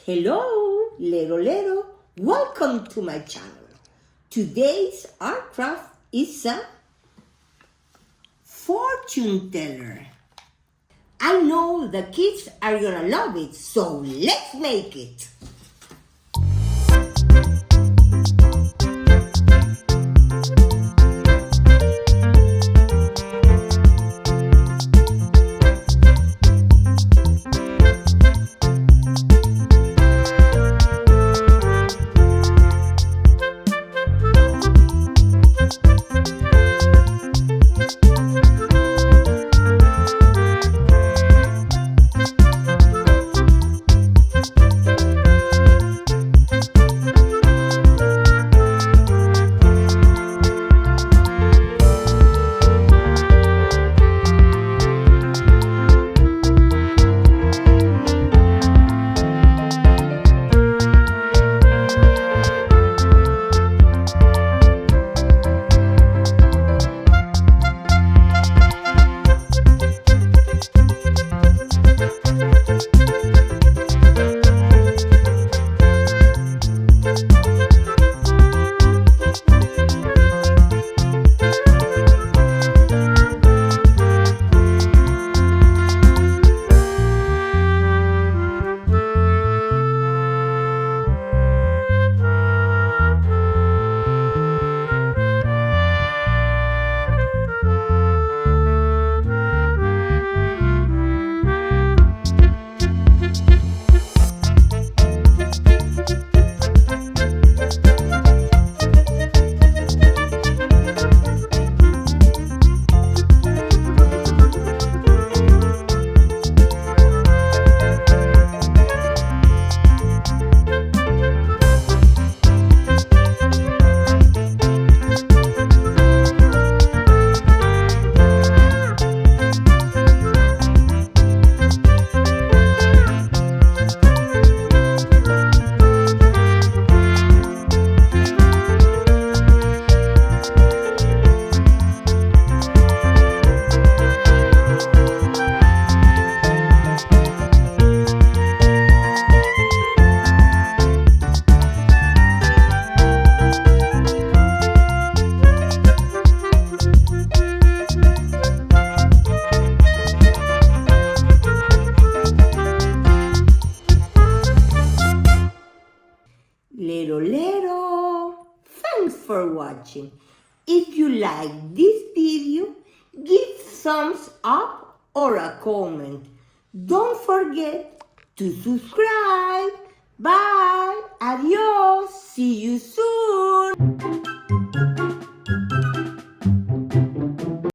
Hello, Lero. Welcome to my channel. Today's art craft is a fortune teller. I know the kids are gonna love it, so let's make it. Lero. Thanks for watching. If you like this video, give thumbs up or a comment. Don't forget to subscribe. Bye. Adios. See you soon.